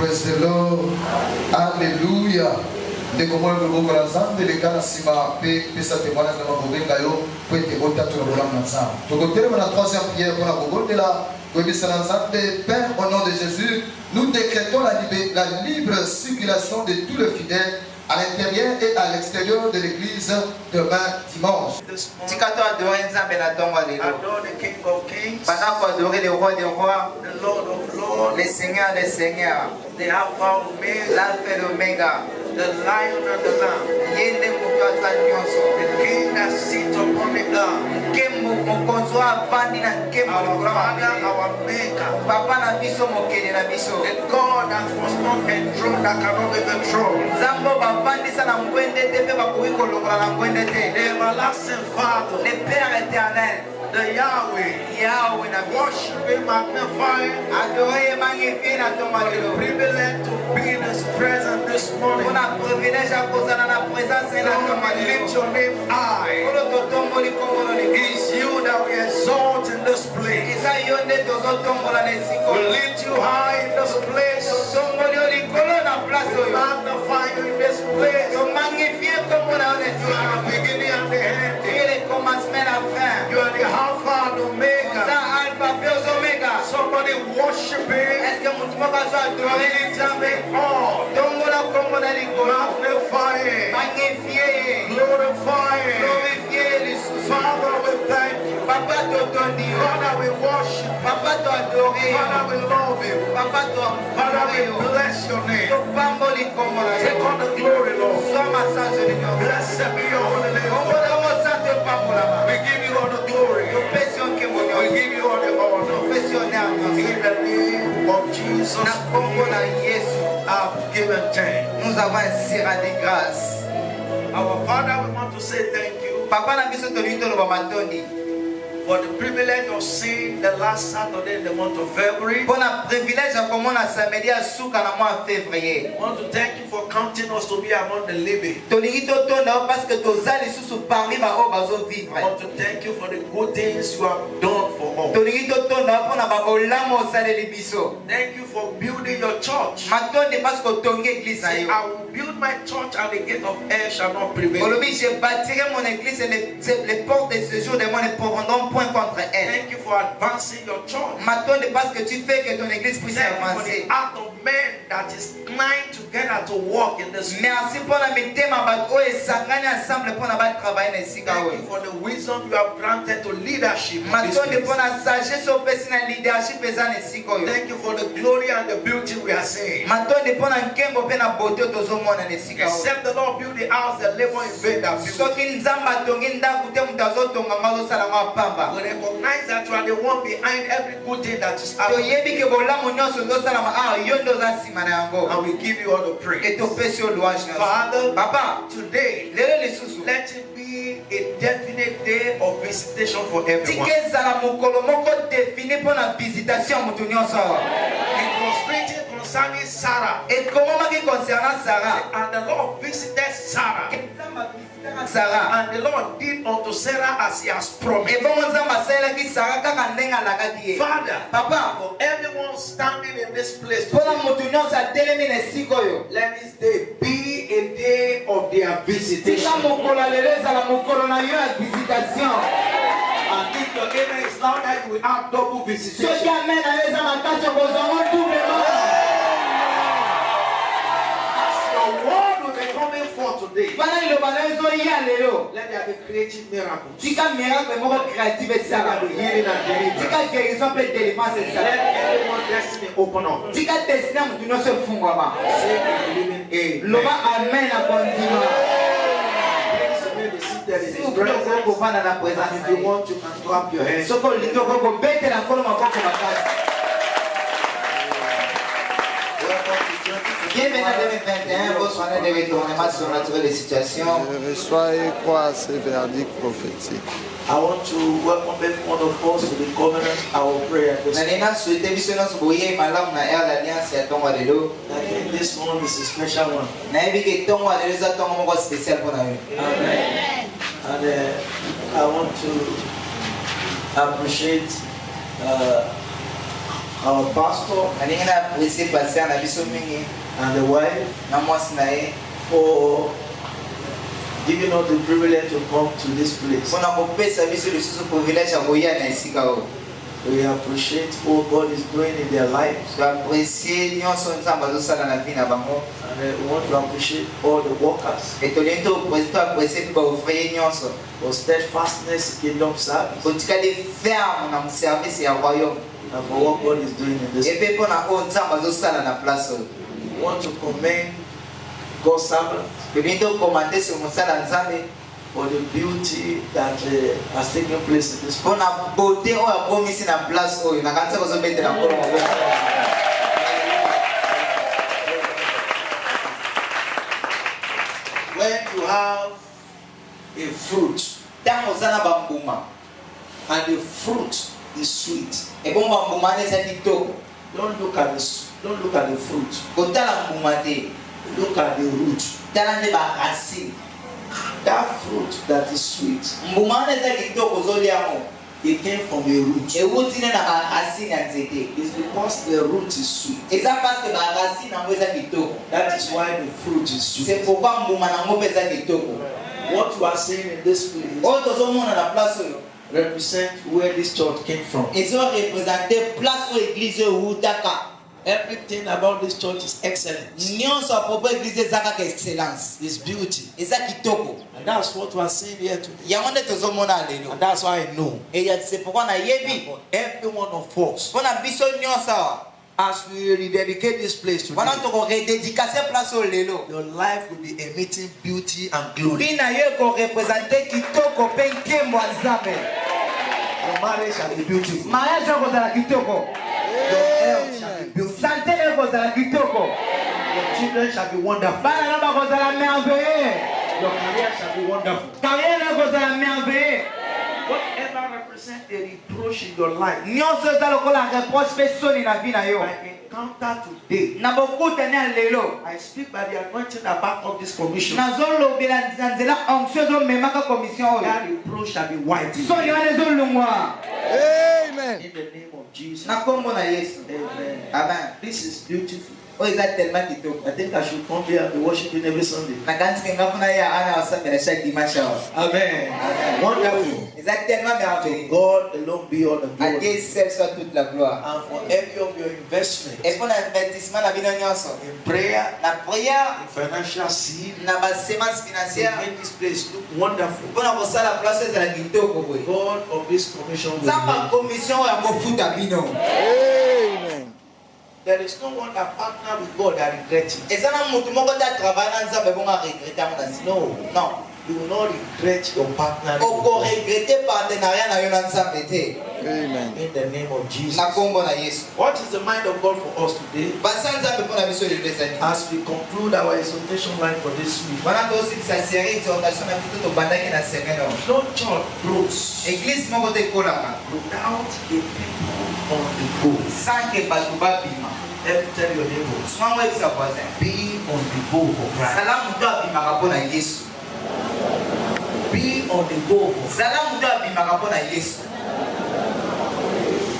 Praise the Lord. Alléluia. De comment le groupe ensemble, les cas sima pe sa témoignage de ma bobenga yo pour être au tatu le bolam ensemble. Donc au terme de la troisième prière pour la bobenga de la commission ensemble, Père au nom de Jésus, nous décrétons la libre circulation de tous les fidèles à l'intérieur et à l'extérieur de l'église demain dimanche. Adore the King of Kings, le roi des rois, the Lord of Lords, le Seigneur des seigneurs, the Alpha Omega, l'alpha et l'oméga, the Lion and the Lamb, yende mukasa nyonso, the King that sits upon the earth, nkembo mokonzi avandi na nkembo our lokolo Father, mabele. our Maker, Papa na biso mokeli na biso, the God that was not enthroned, that cannot be enthroned, nzambe bavandisa na ngwende te mpe bakoki kolongola na ngwende te, the everlasting Father, le Père éternel, the Yahweh, Yahweh na biso, worship Him, magnify Him, adore ye magnifie na ntongo for the lelo. privilege to be in His presence this morning. Mpona privilège ya kozala na présence na Lord, ntongo we lift lelo. your name high. Kolo totomboli kombolo lelo. It's you that we exalt in this place. Eza yo nde tozotombola na esika We oyo. lift you high in this place. Totomboli yo likolo na place We oyo. magnify you in this place. Tomagnifie kombo na yo na You are esika. the beginning and the end. Tu es le commencement la fin. You are the Alpha and Oza Omega. alpha pe oza omega. Somebody worship Him. Est-ce que mutu moko azo adore Lift up the all. tombola kombo na likolo. Magnify Him. Magnifie ye. Glorify Him. Glorifie ye lisusu. Father, we thank you. Papa totondi yo. Father, we worship. Papa to adore yo. Father, we love you. Papa to Father, adore we yo. bless your name. Topamboli kombo na Take yo. all the glory, Lord. Soma sanzo ni yo. Blessed be your holy name. Kombo na yo santo pambola ma. We give you all the glory. Topesi yo nkembo We nyonso. give you all the honor. Topesi yo nea nyonso. In the name of Jesus, Na kombo na Yesu. I've given thanks. Nous avons ainsi rendu grâce. Our Father, we want to say thank you Papa na biso tolingi toloba matondi. for the privilege of seeing the last Saturday in the month of February. Mpona privilège ya komona samedi ya suka na mois février. We want to thank you for counting us to be among the living. Tolingi totonda yo parce que toza lisusu parmi baoyo bazovivre. I want to thank you for the good things you have done for us. Tolingi totonda yo mpona babolamu osaleli biso. Thank you for building your church. Matondi parce que otongi église na Say, yo. I will build my church and the gate of hell shall not prevail. Olobi, je bâtirai mon église et les portes de ce jour de moi ne pourront point contre elle. Thank you for advancing your church. Matondi parce que tu fais que ton église puisse Thank you for avancer. the art of men that is knitting together to walk in this. Merci pour la mitema bato oyo esangani ensemble mpona batravaille na esika Thank oyo. you for the wisdom you have granted to leadership. in this Matondi place. mpona sagesse opesi na leadership eza na esika oyo. Thank you for the glory and the beauty we are seeing. Matondi mpona nkembo mpe na bote oyo tozomona na esika oyo. Except the Lord build the house, the labor in vain that build. Soki nzambe atongi ndako te moto azotonga ngo azosala ngo apamba. We recognize that you are the one behind every good thing that is happening. Toyebi ke bolamu nyonso ezosalama awa yo nde oza nsima na yango. And we give you all the praise. Et topesi yo louange nyonso. Father, Papa, today, lelo lisusu let it be a definite day of visitation for everyone. tika ezala mokolo moko defini mpona visitation ya moto nyonso awa. It was written concerning Sarah, ekomamaki concernant Sarah. and the Lord visited Sarah, Nzambe avisitaka Sarah. and the Lord did unto Sarah as he has promised. ebongo nzambe asalelaki Sarah kaka ndenge alakaki ye. Father, Papa, for everyone standing in this place mpona today, moto nyonso atelemi na esika oyo, let this day be a day of their visitation. tika mokolo ya lelo ezala mokolo na yo ya visitation. And if your amen is louder, you will have double soki visitation. amen na yo eza makasi okozwango doublement. As your word will be coming forth today, wana liloba na yo ezoya lelo, let there be creative miracles. tika miracle moko créative Let there esala. be healing and deliverance. tika guérison mpe délivrance Let esala. everyone's destiny open up. tika destin ya moto nyonso efungwama. Say a living amen. loba amen na kondima. Please remain seated in Si His vous voulez presence. okofanda na And présence if na you ye. want, you can clap your hands. soki olingi okokobetela nkolo maboko makasi. Bienvenue en 2021, votre année de retournement surnaturel des situations. Je reçois et crois à ces verdicts prophétiques. I want to welcome every one of us to the covenant, our prayer. Na nina souhaité biso nyonso boye malamu na ère d'alliance ya ntongo ya lelo. I think this one is a special one. nayebi ke ntongo ya lelo eza ntongo moko spécial mpona yo. Amen. And I want to appreciate our pastor nalingi na apprécier pasteur na biso mingi and the wife na mwasi na ye for giving us the privilege to come to this place. mpona kopesa biso lisusu privilège ya koya na esika oyo. We appreciate what God is doing in their lives. toapprécie nyonso nzambe azosala na vie na bango. And we want to appreciate all the workers Et tolingi toapprécie mpe baouvrier nyonso for steadfastness in kingdom service kotikali ferme na moservice ya royaume and for what God is doing in this. epe mpona oyo nzambe azosala na place oyo. We want to commend God's servants tolingi tokomande sur mosala nzambe for the beauty that has taken place in this place. mpona beauté oyo akomisi na place oyo nakanisa kozobetela nkolo maboko. When you have a fruit ntango oza na bambuma and the fruit is sweet, ebongo bambuma wana eza kitoko, don't look at the fruit. kotala mbuma te, Look at the root. tala nde baracine. That fruit that is sweet, mbuma wana eza kitoko ozolia yango it came from a root. ewuti nde na baracine ya nzete. It's because the root is sweet. eza parceke baracine yango eza kitoko. That is why the fruit is sweet. c'est pourquoi mbuma nango mpe eza kitoko. What you are saying in this place oyo tozomona na place oyo represent where this church came from. ezorepresente place oyo eglize oyo ewutaka. Everything about this church is excellent. nyonso apropo eglize eza kaka excellence, It's beauty. eza kitoko. And that's what we are saying here today. yango nde tozomona lelo. And that's why I know c'est pourquoi nayebi for every one of us, mpona biso nyonso awa as we rededicate this place today, wana tokorededikase place oyo lelo your life will be emitting beauty and glory. bina yo ekorepresente kitoko mpe nkembo ya nzambe. Your marriage shall be beautiful. mariage oyo ekozala kitoko, Your health shall be beautiful. sante oyo ekozala kitoko, Your children shall be wonderful. bana na bakozala merveille, Your career shall be wonderful. carrière ekozala merveille. Whatever represents a reproach in your life, nyonso eza lokola reproche mpe soni na vie na yo. by encounter today, na bokutani ya lelo I speak by the anointing that back up this commission. nazolobela na nzela onction ezomemaka commission oyo, That reproach shall be white. soni wana ezolungwa Amen. In the name of Jesus. na kombo na yesu. Amen. amen. This is beautiful. oyo eza tellement kitoko. I think I should come here and be worshiping every Sunday. nakanisi nga mpona ye ana wasambela chaque dimanche awa. Amen. Wonderful. eza tellement merveilleux. God alone be all the à glory. Dieu seul soit toute la gloire. And for every of your investment et mpona investissement na bino nyonso in prayer, na prière in financial seed, na basemence to financière make this place look wonderful. mpona kosala place oyo ezala kitoko boye. God of this commission will nzambe ya make. commission oyo akofuta bino. Amen. There is no one that partner with God that regrets it. eza na mutu moko te atravaille na nzambe bongo aregrete yango na nsima. non You will not regret your partner okoregrete partenariat na yo na nzambe te. Amen. in the name of Jesus. na kombo na yesu. What is the mind of God for us today? basa nzambe mpona biso lelo ezali As we conclude our exhortation line for this week, wana tosilisa série exhortation na biso tobandaki na semaine oyo. no church grows église moko te ekolaka without a people on the go. sans ke bato babima. Let me tell your neighbors, somango yebisa voisin be on the go for Christ. zala moto abimaka mpo na yesu. Be on the go for Christ. zala moto abimaka mpo na yesu.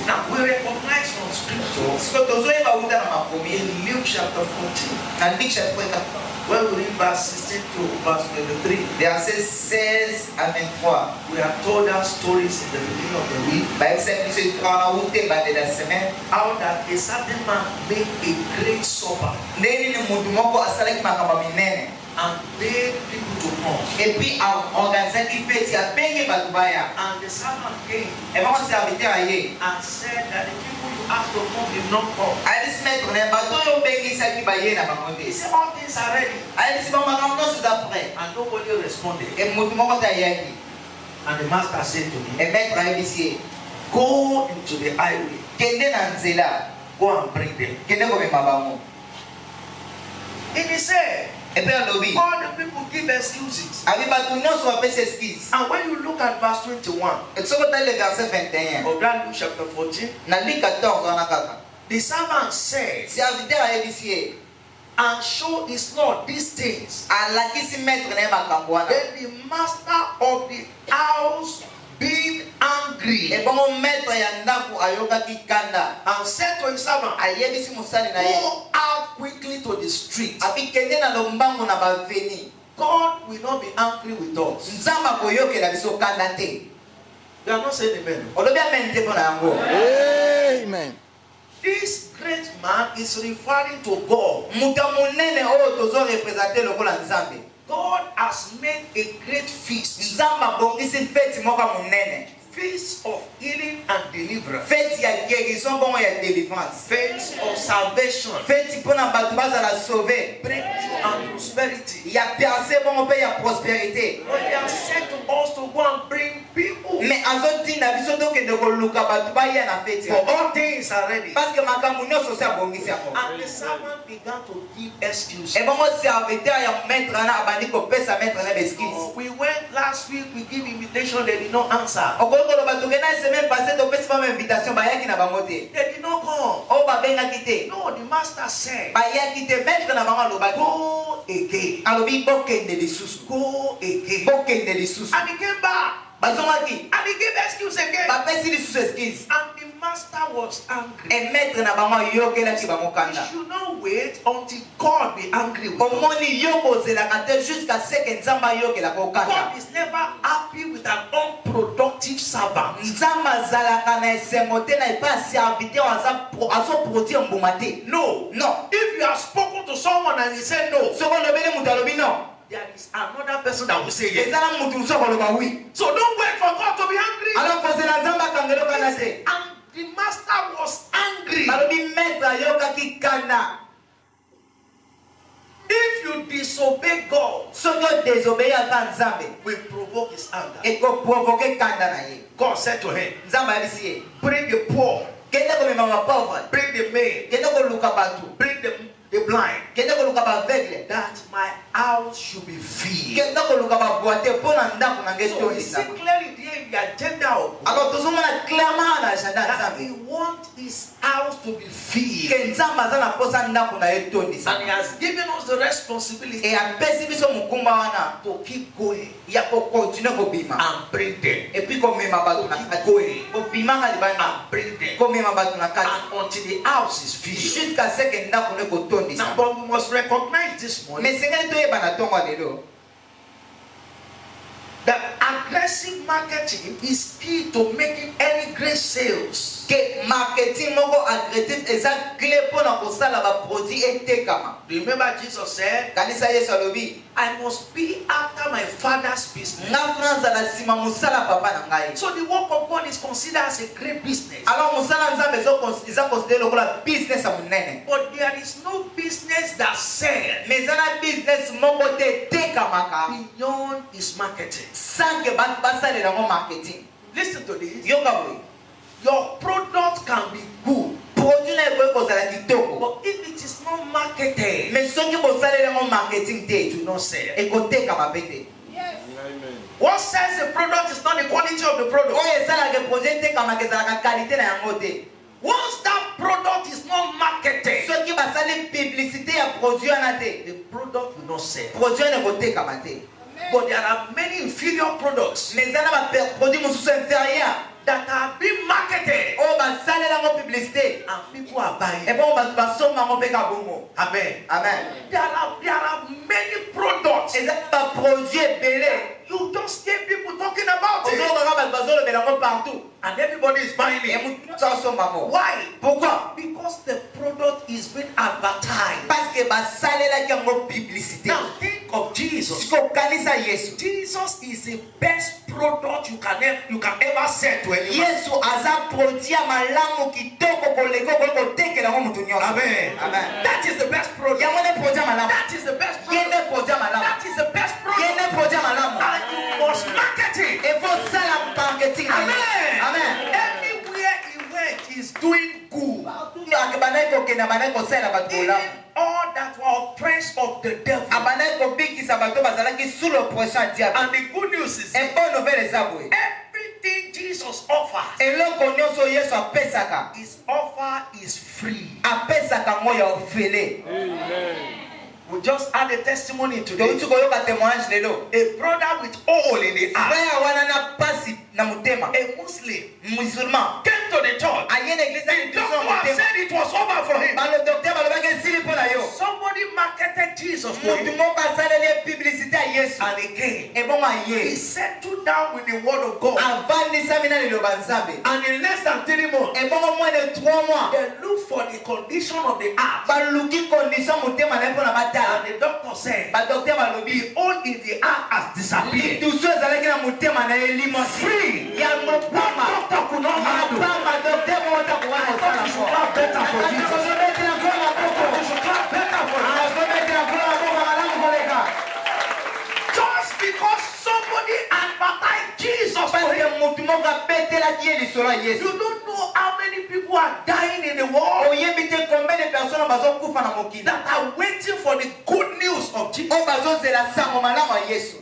Now we recognize from scripture siko tozoyeba wuta na makomi in Luke chapter 14, na Luc chapitre 4 when we read verse 16 to verse 23, verset 16 à 23. we are told our stories in the beginning of the week, bayebisa biso esikaka na wute bandela semaine how that a certain man made a great supper ndenge nini mutu moko asalaki makambo minene and paid people to come. epuis aorganizaki feti abengi bato baya. And the servant came ebango serviteur aye and said that the people you asked to come did not come. ayebisi maître na bato oyo obengisaki baye na bango He te. said all things are ready, ayebisi bango makambo nyonso eza prêt. and nobody responded. mutu moko te ayaki. And the master said to me, maître ayebisi ye go into the highway, kende na nzela go and bring them. kende komema bango. And he said, epuis alobi all the people give excuses. abi bato nyonso bapesi excuse. And when you look at verse 21 soki otali le verset 21 of that Luke chapter 14, na Luc 14 wana kaka the servant said, serviteur ayebisi ye and show his Lord these things. alakisi maître na ye makambo wana. Then the master of the house, being angry, angry Et bon maître ya ndako ayoka kikanda. and said to his servant, Ayebisi musali na ye. go out quickly to the street. Abikende na lombango na baveni. God will not be angry with us. Nzamba koyokela biso kanda te. You are not saying amen. Olobi amen te pona yango. Amen. This great man is referring to God. Muta munene oyo tozo representer lokola Nzambe. God has made a great feast. Nzamba bongisi feti moka munene. Feast of healing and deliverance. Feti ya guérison bongo ya délivrance. Feast of salvation. Feti pona batu bazala sauver. Breakthrough and prosperity. Ya percé bongo pe ya prospérité. But they have said to us to go and bring people. Mais azotinda biso tokende koluka batu baya na feti. For all things are ready. Parce que makambo nyonso se abongisi yango. And the servant began to give excuses. Et bongo serviteur ya maître na abandi kopesa maître na excuse. We went last week, we give invitation, they did not answer. Okoloba tokena semaine passée topesi ba invitation bayaki na bango te. They did not come. O babengaki te. No, the master said, Bayaki te maître na bango alobaki. go again. Alobi bokende lisusu. Go again. Bokende lisusu. And he came back. Bazongaki. And he gave excuse again. Bapesi lisusu excuse. And the master was angry. Et maître na bango yokelaki bango You kanda. should not wait until God be angry with us. Omoni yoko zelaka te jusqu'à ce que Nzamba yokela ko kanda. God is never happy with an unproductive servant. Nzamba zalaka na esengo te na epa serviteur azo produire mbuma te. No. Non. If you have spoken to someone and he said no, Soko lobele mutu alobi non. there is another person that will say yes. Ezala mutu soko loba oui. So don't wait for God to be angry. Alors kozela Nzamba kangelo kana te. And the master was angry. Balobi maître yokaki kanda. If you disobey God, Soki o désobéir ata Nzambe, will provoke his anger. eko provoquer kanda na ye. God said to him, Nzamba yabisi ye. bring the poor, Kende komema ba pauvre. bring the maid, Kende koluka batu. bring the blind, Kende koluka ba aveugle. that my house should be filled. Kende koluka ba boite pona ndako na ngeto So we see isa. clearly there in the agenda of God Alors tozomona clairement na agenda that Nzambe. he wants his house to be filled. Ke Nzambe aza na posa ndako na ye tondisa. And he has given us the responsibility Et apesi biso mokumba wana to keep going ya kokontinue kobima. and bring them. Et puis komema bato na Keep kati. going Kobimanga libanda. and bring them. Komema bato na kati. And until the house is filled. Jusqu'à ce que ndako ne kotondisa. Now, but we must recognize this morning Mais sengeli toyeba na ntongo lelo. that aggressive marketing is key to making any great sales. Que marketing moko agressif eza clé pona kosala ba produit etekama. Remember Jesus said, Kanisa Yesu alobi, I must be after my father's business. nga franza la sima musala papa na ngai. So the work of God is considered as a great business. Alors musala Nzambe eza considéré lokola business ya munene. But there is no business that sells Mais eza na business moko te etekamaka beyond its marketing. sans que bato basalela ngo marketing. Listen to this. Yoka boye. Your product can be good, Produit na ekoki kozala kitoko. but if it is not marketed, Mais soki bosalela ngo marketing it te, will not sell. ekotekama pe te. What sells the product is not the quality of the product. Oyo esalaka produit etekamaka ezalaka qualité na yango te. Once that product is not marketed, Soki basali publicité ya produit wana te, the product will not sell. produit wana ekotekama te. But there are many inferior products Mais eza na ba produit mosusu inférieur that are being marketed oyo basalela ngo publicité. and people are buying. Et bon bato basomba ngo mpe ka bongo. Amen. Amen. There are many products. Eza ba produit ebele. You just hear people talking about it, Ozokaka bato bazolobela ngo partout. and everybody is buying Et it. mutu nyonso azosomba ngo. Why? Pourquoi? Because the product is being advertised. Parce que basalelaki yango publicité. Now think of Jesus. Sikokanisa Yesu. Jesus is the best product you can ever sell to anyone. Yesu aza produit ya malamu kitoko koleka okoki kotekela ngo mutu nyonso. Amen. Amen. That is the best product. Yango nde produit ya malamu. That is the best Ye product. nde produit ya malamu. That is the best Ye product. nde produit ya malamu. And you must market it. Et faut sala marketing. Amen. Amen. Everywhere he went, he's doing good. Abandaki kokende abandaki kosala bato Even bolamu. all that were oppressed of the devil. Abandaki kobikisa bato bazalaki sous l'oppression ya diable. And the good news is Et bonne nouvelle eza boye. everything Jesus offers, Eloko nyonso Yesu apesaka. his offer is free. Apesaka ngo ya ofele. We just had a testimony today. touti koyoka témoignage lelo. A brother with hole in the eye, Frère wana na pasi na mutema. a Muslim, Musulman. came to the church. Aye na église The na touti doctor mutema. said it was over for him. Ba le docteur balobaki esili mpo na yo. Somebody marketed Jesus to Mutu him, moko asaleli publicité ya Yesu. and he came. Ebongo He aye. settled down with the word of God. Avandisami na liloba Nzambe. And in less than 3 months, Ebongo moins de 3 mois. they looked for the condition of the heart. Baluki condition mutema na ye mpo na batala. And the doctor said, Ba docteur balobi. the hole in the heart has disappeared. Lidusu ezalaki na mutema na ye limasi. Free. Ya mopama. Doctor could not handle. Mopama docteur mota kuwa kosala You should kwa. clap better for Jesus. Akozobetela kwa maboko. You should clap better for Jesus. Akozobetela kwa maboko malamu koleka. Just because somebody advertised Jesus for Parce him, que mutu moko abetelaki ye lisolo ya Yesu. you don't know how many people are dying in the world Oyebi te combien de personnes bazokufa na mokili. that are waiting for the good news of Jesus. Oyo bazozela sango malamu ya Yesu.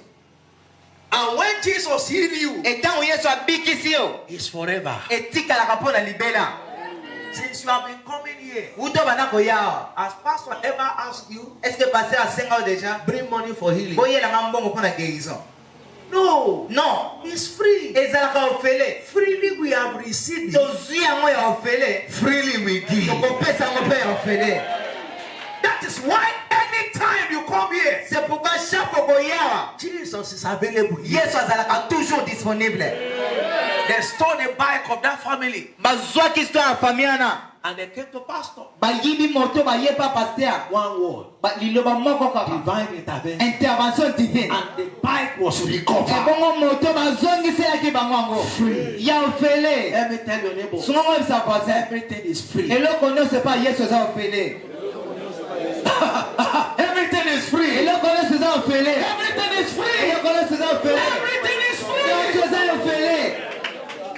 And when Jesus healed you, Etango Yesu abikisi yo. it's forever. Etikalaka mpo na libela. Since you have been coming here, Uto bana koya. has pastor ever asked you, Est-ce que pasteur asenga yo déjà? bring money for healing? Boyelanga mbongo mpo na guérison. No, Non. it's free. Ezalaka ofele. Freely we have received it. Tozwi yango ya ofele. Freely we give. Tokopesa yango mpe ya ofele. That is why anytime you come here, C'est pourquoi chaque fois koyawa, Jesus is available. here. Yesu azalaka toujours disponible. They stole the bike of that family Bazwaki histoire ya famille wana. and they came to pastor. Bayibi moto bayepa pasteur. One word. Liloba moko kaka. Divine intervention. Intervention divine. And the bike was recovered. Ebongo moto bazongiselaki bango yango. Free. Ya ofele. Let me tell your neighbor, Sungongo bisa voisin. everything is free. Eloko nyonso epa Yesu eza ofele. Everything is free. Eloko nyonso eza ofele. Everything is free. Eloko nyonso eza ofele. Everything is Nyonso free. eza ofele.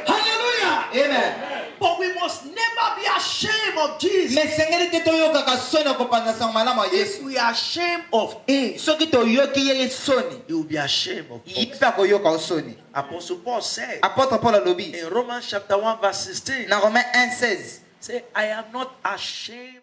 Hallelujah. Amen. But we must never be ashamed of Jesus. Mais sengeli te toyokaka soni ya kopanza sango malamu ya If Yesu. we are ashamed of him, Soki toyoki ye soni, you will be ashamed of ye us. mpe akoyoka o soni. Apostle Paul said Apôtre Paul alobi in Romans chapter 1 verse 16, na Romains 1:16. say, I am not ashamed